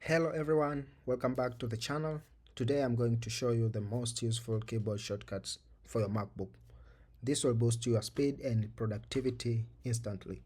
Hello everyone, welcome back to the channel. Today I'm going to show you the most useful keyboard shortcuts for your MacBook. This will boost your speed and productivity instantly.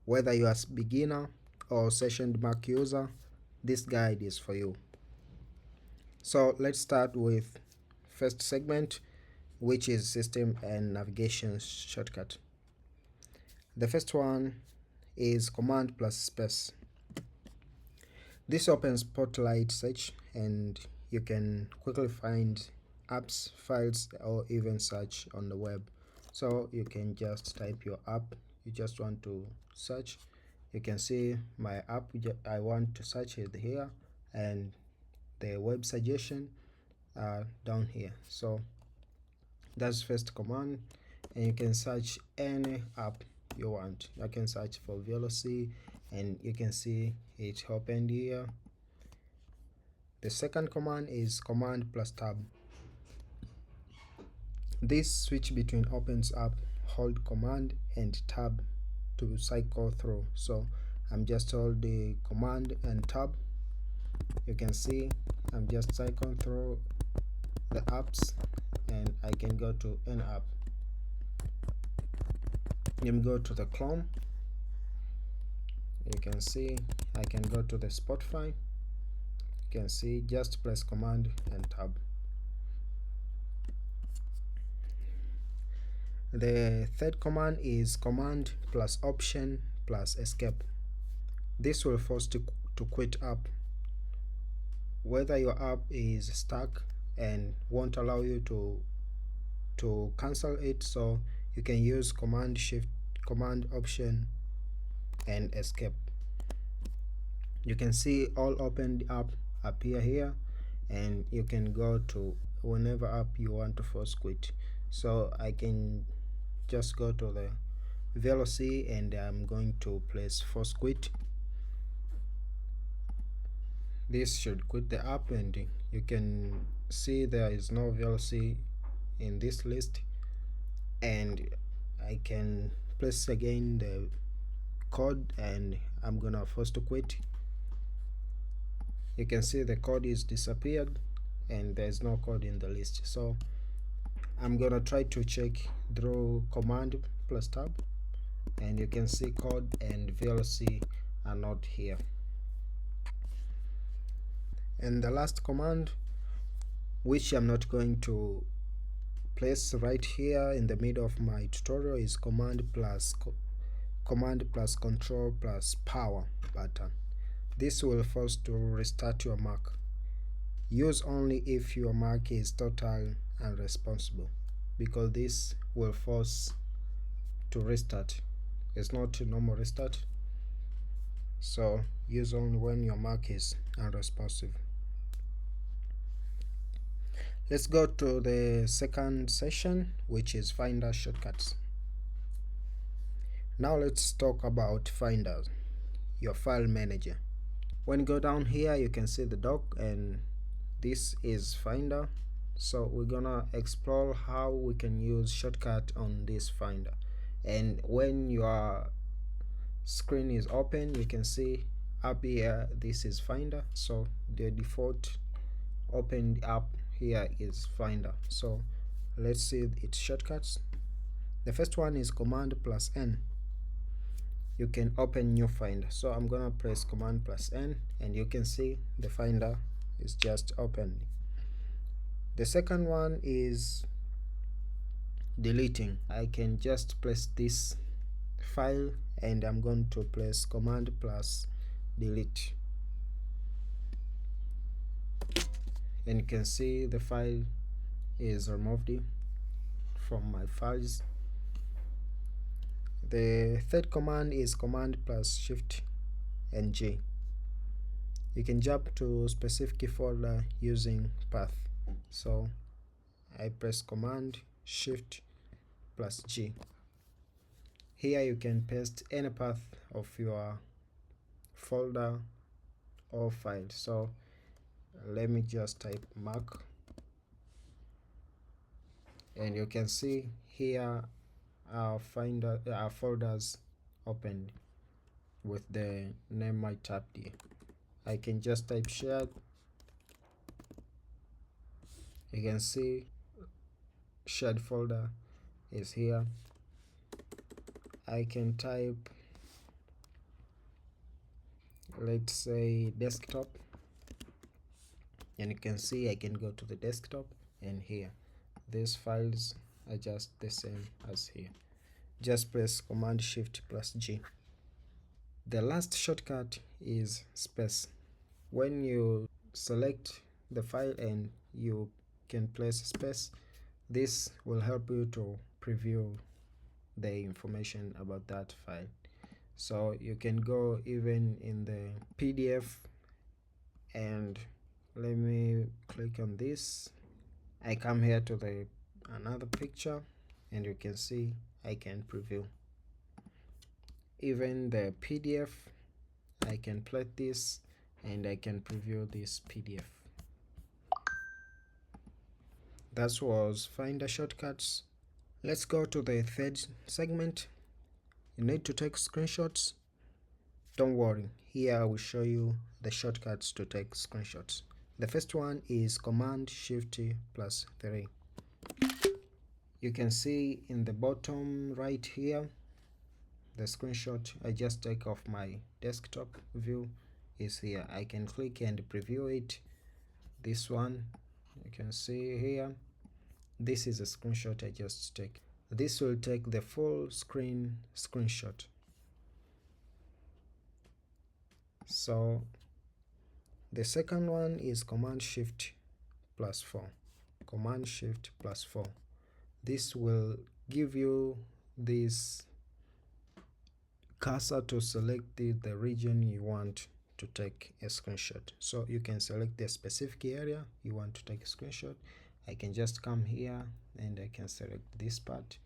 Whether you are a beginner or sessioned Mac user, this guide is for you. So let's start with first segment, which is system and navigation shortcut. The first one is Command plus space. This opens Spotlight search and you can quickly find apps, files, or even search on the web. So you can just type your app you just want to search. You can see my app I want to search it here, and the web suggestion down here. So that's first command, and you can search any app you want. I can search for VLC and you can see it opened here. The second command is Command plus Tab. This switch between opens up, hold Command and Tab to cycle through. So I'm just hold the Command and Tab. You can see I'm just cycling through the apps and I can go to an app. Let me go to the Chrome. You can see I can go to the Spotify. You can see just press Command and Tab. The third command is Command plus Option plus Escape. This will force to quit app. Whether your app is stuck and won't allow you to cancel it, so you can use Command Shift, Command Option and Escape. You can see all opened app appear here, and you can go to whenever app you want to force quit. So I can just go to the VLC and I'm going to place force quit. This should quit the app, and you can see there is no VLC in this list, and I can place again the code and I'm gonna force to quit. You can see the code is disappeared and there's no code in the list. So I'm gonna try to check through Command plus Tab, and you can see code and VLC are not here. And the last command, which I'm not going to place right here in the middle of my tutorial, is Command plus Control plus Power button. This will force to restart your Mac. Use only if your Mac is totally unresponsive, because this will force to restart. It's not a normal restart, so use only when your Mac is unresponsive. Let's go to the second session, which is Finder shortcuts. Now let's talk about Finder, your file manager. When you go down here, you can see the dock, and this is Finder. So we're gonna explore how we can use shortcut on this Finder. And when your screen is open, you can see up here this is Finder. So the default opened app here is Finder. So let's see its shortcuts. The first one is Command plus N. You can open new Finder. So I'm gonna press Command plus N, and you can see the Finder is just opened. The second one is deleting. I can just place this file and I'm going to press Command plus delete, and you can see the file is removed from my files. The third command is Command plus Shift and G. You can jump to specific folder using path. So I press Command Shift plus G. Here you can paste any path of your folder or file. So let me just type Mac, and you can see here our folders opened with the name I tapped here. I can just type shared. You can see shared folder is here. I can type, let's say, desktop, and you can see I can go to the desktop, and here these files are just the same as here. Just press Command Shift plus G. The last shortcut is space. When you select the file and you can place space, this will help you to preview the information about that file. So you can go even in the PDF, and let me click on this. I come here to the another picture, and you can see I can preview even the PDF. I can play this and I can preview this PDF. That was Finder shortcuts. Let's go to the third segment. You need to take screenshots. Don't worry, here I will show you the shortcuts to take screenshots. The first one is Command Shift plus 3. You can see in the bottom right here, the screenshot I just take off my desktop view is here. I can click and preview it. This one you can see here. This is a screenshot I just take. This will take the full screen screenshot. So the second one is Command Shift plus 4. Command Shift plus 4. This will give you this cursor to select the region you want to take a screenshot. So you can select the specific area you want to take a screenshot. I can just come here and I can select this part,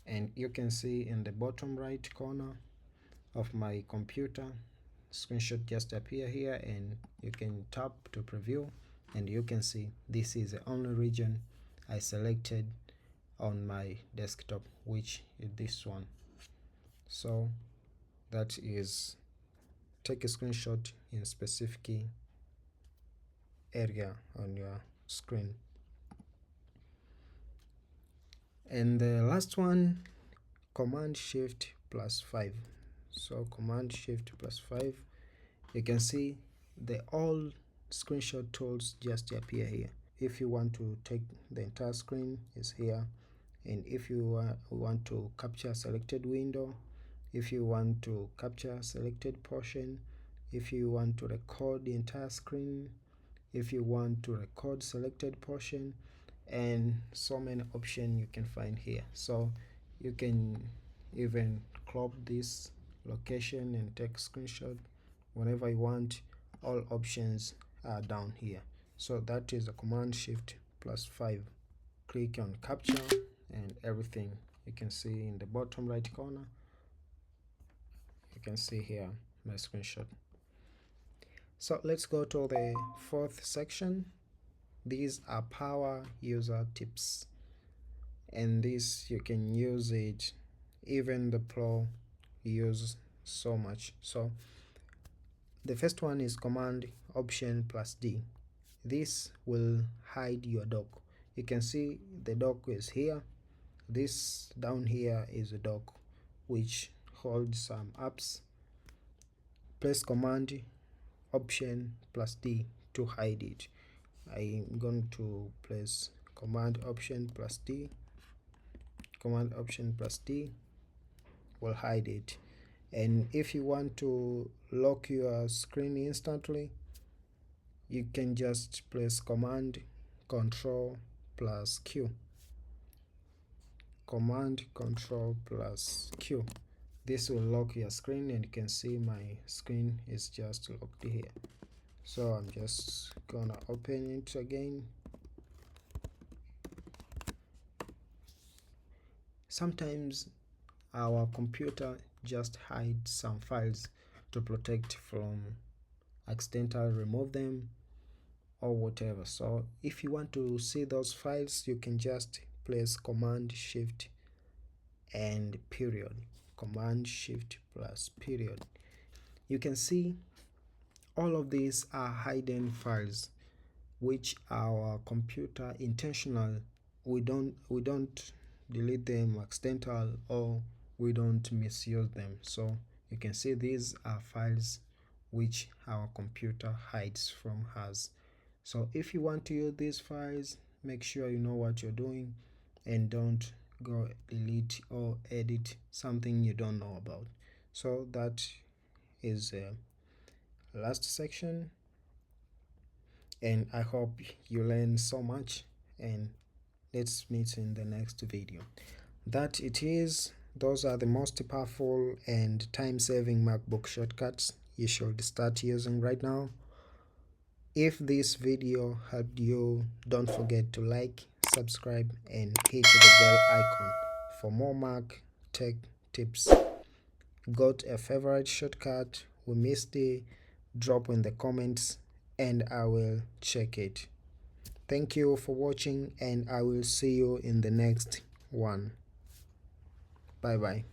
and you can see in the bottom right corner of my computer, screenshot just appear here, and you can tap to preview, and you can see this is the only region I selected on my desktop, which is this one. So that is take a screenshot in specific area on your screen. And the last one, Command Shift plus 5. So Command Shift plus 5, you can see the all screenshot tools just appear here. If you want to take the entire screen, is here. And if you want to capture selected window, if you want to capture selected portion, if you want to record the entire screen, if you want to record selected portion, and so many options you can find here. So you can even crop this location and take screenshot whenever you want. All options are down here. So that is a Command Shift plus 5. Click on capture and everything you can see in the bottom right corner. You can see here my screenshot. So let's go to the fourth section. These are power user tips, and this you can use it, even the pro use so much. So the first one is Command Option plus D. This will hide your dock. You can see the dock is here. This down here is a dock which holds some apps. Press Command Option plus D to hide it. I'm going to press Command Option plus D. Command Option plus D will hide it. And if you want to lock your screen instantly, you can just press Command Control plus Q. Command Control plus Q. This will lock your screen, and you can see my screen is just locked here. So I'm just gonna open it again. Sometimes our computer just hides some files to protect from accidental remove them or whatever. So if you want to see those files, you can just press Command Shift and period. Command Shift plus period. You can see All of these are hidden files which our computer intentional, we don't delete them accidental, or we don't misuse them. So you can see these are files which our computer hides from us. So if you want to use these files, make sure you know what you're doing and don't go delete or edit something you don't know about. So that is last section, and I hope you learned so much, and let's meet in the next video. That it is, those are the most powerful and time-saving MacBook shortcuts you should start using right now. If this video helped you, don't forget to like, subscribe, and hit the bell icon for more Mac tech tips. Got a favorite shortcut we missed it? Drop in the comments and I will check it. Thank you for watching, and I will see you in the next one. Bye bye.